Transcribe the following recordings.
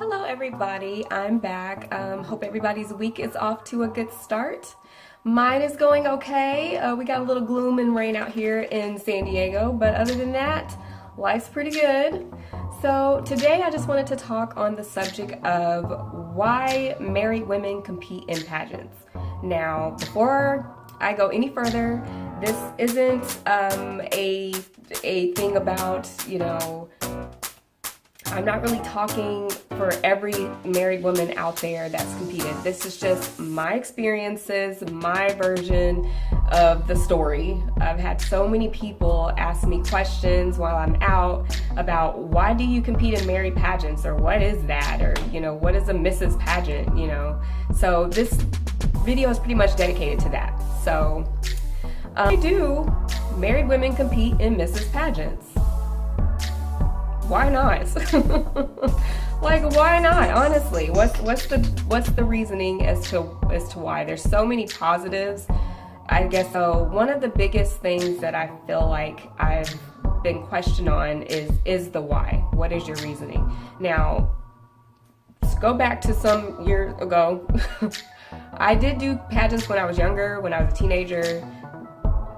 Hello everybody, I'm back. Hope everybody's week is off to a good start. Mine is going okay. We got a little gloom and rain out here in San Diego, but other than that, life's pretty good. So today I just wanted to talk on the subject of why married women compete in pageants. Now, before I go any further, this isn't a thing about, I'm not really talking for every married woman out there that's competed. This is just my experiences, my version of the story. I've had so many people ask me questions while I'm out about why do you compete in married pageants, or what is that, or what is a Mrs. Pageant, So this video is pretty much dedicated to that. So why do married women compete in Mrs. Pageants? Why not? Like, why not? Honestly, what's the reasoning as to why? There's so many positives, I guess. So one of the biggest things that I feel like I've been questioned on is the why. What is your reasoning? Now, let's go back to some years ago. I did do pageants when I was younger, when I was a teenager.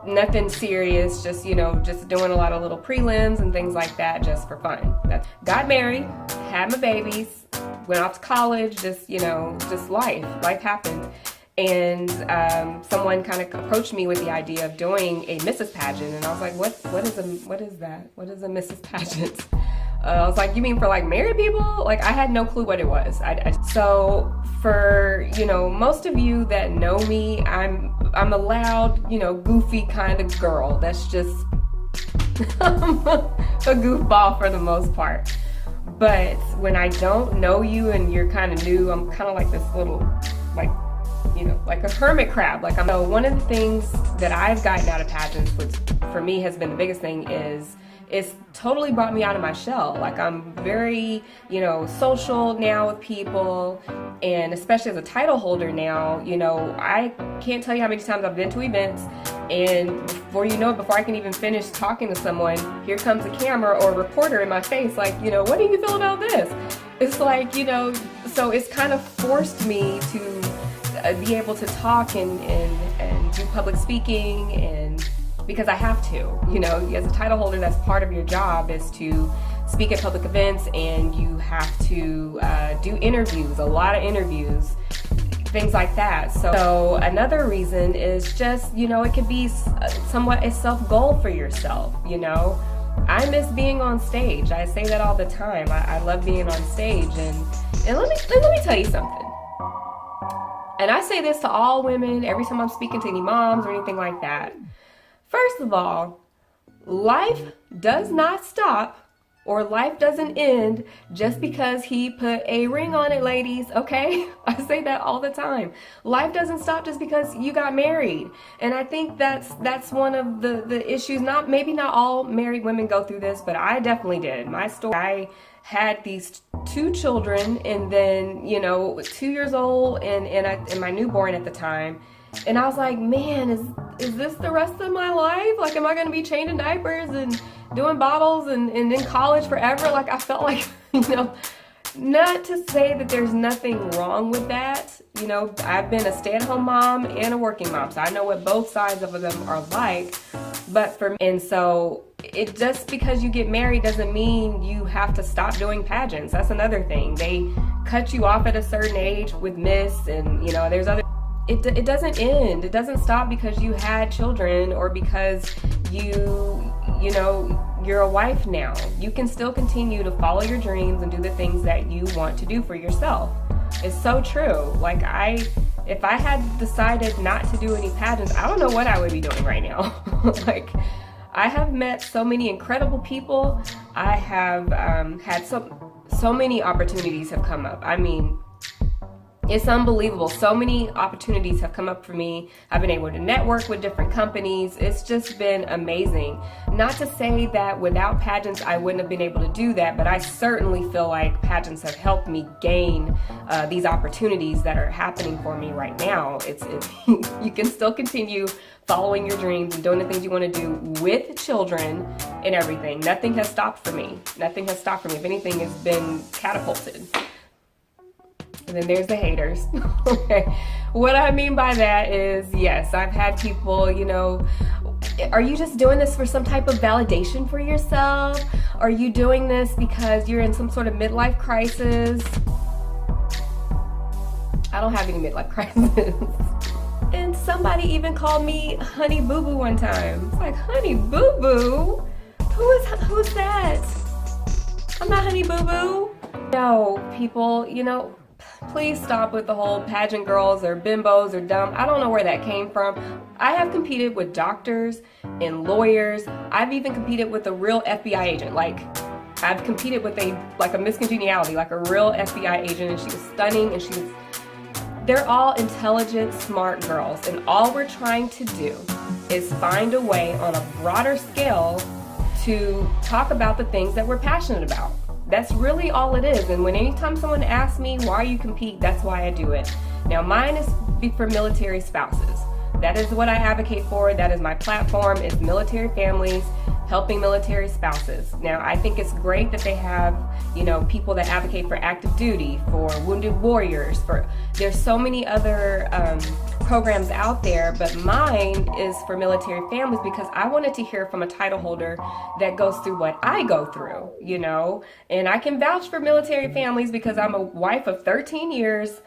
Nothing serious, just doing a lot of little prelims and things like that, just for fun. Got married, had my babies, went off to college, just life happened. And someone kind of approached me with the idea of doing a Mrs. Pageant, and I was like, what is that? What is a Mrs. Pageant? I was like, you mean for like married people? Like, I had no clue what it was. So for most of you that know me, I'm a loud, goofy kind of girl. That's just a goofball for the most part. But when I don't know you and you're kind of new, I'm kind of like this little, like a hermit crab. Like, one of the things that I've gotten out of pageants, which for me has been the biggest thing, is it's totally brought me out of my shell. Like, I'm very, social now with people, and especially as a title holder now, I can't tell you how many times I've been to events, and before I can even finish talking to someone, here comes a camera or a reporter in my face, like, what do you feel about this? It's like, so it's kind of forced me to be able to talk and do public speaking, and because I have to, as a title holder, that's part of your job, is to speak at public events, and you have to do interviews, a lot of interviews, things like that. So another reason is just, it could be somewhat a self-goal for yourself, I miss being on stage. I say that all the time. I love being on stage, and let me tell you something. And I say this to all women every time I'm speaking to any moms or anything like that. First of all, life does not stop, or life doesn't end just because he put a ring on it, ladies, okay? I say that all the time. Life doesn't stop just because you got married. And I think that's one of the issues. Maybe not all married women go through this, but I definitely did. My story, I had these 2 children, and then 2 years old and my newborn at the time. And I was like, man, is this the rest of my life? Like, am I going to be changing diapers and doing bottles and in college forever? Like, I felt like, not to say that there's nothing wrong with that. I've been a stay-at-home mom and a working mom, so I know what both sides of them are like. But for me, and so it just because you get married doesn't mean you have to stop doing pageants. That's another thing. They cut you off at a certain age with Miss, and there's other. It doesn't end. It doesn't stop because you had children, or because you're a wife now. You can still continue to follow your dreams and do the things that you want to do for yourself. It's so true. Like, if I had decided not to do any pageants, I don't know what I would be doing right now. Like, I have met so many incredible people. I have had so many opportunities have come up. I mean, it's unbelievable. So many opportunities have come up for me. I've been able to network with different companies. It's just been amazing. Not to say that without pageants I wouldn't have been able to do that, but I certainly feel like pageants have helped me gain these opportunities that are happening for me right now. You can still continue following your dreams and doing the things you want to do with children and everything. Nothing has stopped for me. Nothing has stopped for me. If anything, it's been catapulted. And then there's the haters. Okay. What I mean by that is, yes, I've had people, are you just doing this for some type of validation for yourself? Are you doing this because you're in some sort of midlife crisis? I don't have any midlife crisis. And somebody even called me Honey Boo Boo one time. It's like, Honey Boo Boo? Who's that? I'm not Honey Boo Boo. No, people, please stop with the whole pageant girls or bimbos or dumb. I don't know where that came from. I have competed with doctors and lawyers. I've even competed with a real FBI agent. Like, I've competed with a Miss Congeniality, like a real FBI agent, and she was stunning, and they're all intelligent, smart girls, and all we're trying to do is find a way on a broader scale to talk about the things that we're passionate about. That's really all it is. And anytime someone asks me why you compete, that's why I do it. Now, mine is for military spouses. That is what I advocate for. That is my platform, is military families, helping military spouses. Now, I think it's great that they have, people that advocate for active duty, for wounded warriors, there's so many other programs out there, but mine is for military families because I wanted to hear from a title holder that goes through what I go through, and I can vouch for military families because I'm a wife of 13 years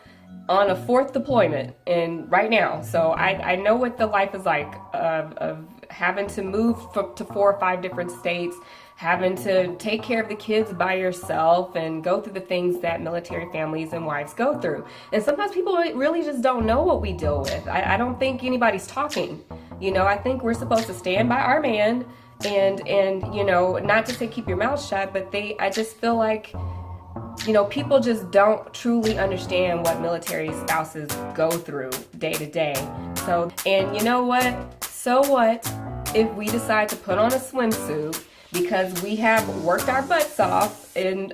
on a 4th deployment and right now. So I know what the life is like of having to move to 4 or 5 different states, having to take care of the kids by yourself and go through the things that military families and wives go through. And sometimes people really just don't know what we deal with. I don't think anybody's talking. I think we're supposed to stand by our man and not to say keep your mouth shut, but I just feel like people just don't truly understand what military spouses go through day to day. So, and you know what? So what if we decide to put on a swimsuit because we have worked our butts off and,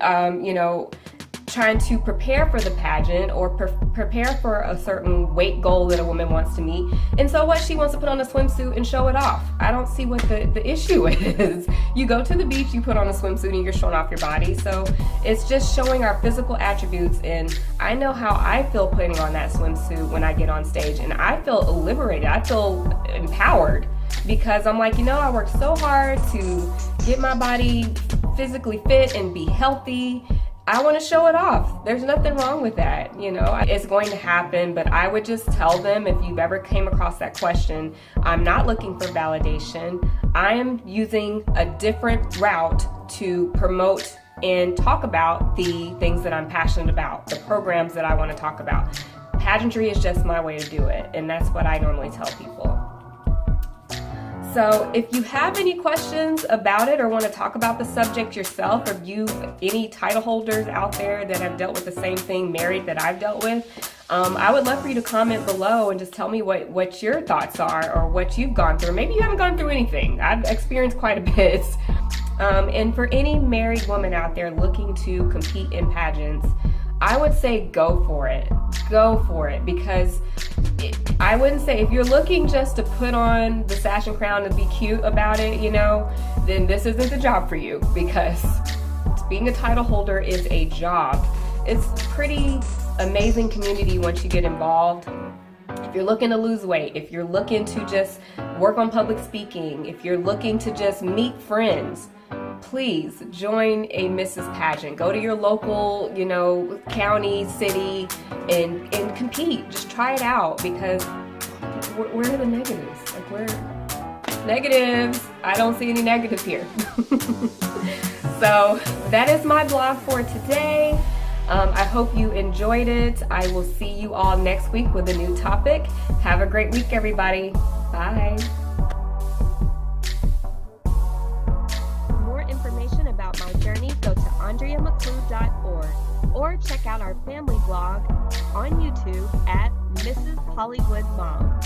trying to prepare for the pageant or prepare for a certain weight goal that a woman wants to meet. And so what, she wants to put on a swimsuit and show it off. I don't see what the issue is. You go to the beach, you put on a swimsuit and you're showing off your body. So it's just showing our physical attributes. And I know how I feel putting on that swimsuit when I get on stage, and I feel liberated. I feel empowered because I'm like, I worked so hard to get my body physically fit and be healthy. I want to show it off. There's nothing wrong with that. It's going to happen, but I would just tell them, if you've ever came across that question, I'm not looking for validation. I am using a different route to promote and talk about the things that I'm passionate about, the programs that I want to talk about. Pageantry is just my way to do it, and that's what I normally tell people. So if you have any questions about it or want to talk about the subject yourself, or any title holders out there that have dealt with the same thing married that I've dealt with, I would love for you to comment below and just tell me what your thoughts are or what you've gone through. Maybe you haven't gone through anything. I've experienced quite a bit. And for any married woman out there looking to compete in pageants, I would say go for it. Go for it, because I wouldn't say, if you're looking just to put on the sash and crown and be cute about it, then this isn't the job for you, because being a title holder is a job. It's a pretty amazing community once you get involved. If you're looking to lose weight, if you're looking to just work on public speaking, if you're looking to just meet friends, please join a Mrs. Pageant. Go to your local, county, city, and compete. Just try it out, because where are the negatives? Negatives. I don't see any negatives here. So that is my blog for today. I hope you enjoyed it. I will see you all next week with a new topic. Have a great week, everybody. Bye. About my journey, go to AndreaMcClue.org or check out our family blog on YouTube at Mrs. Hollywood Mom.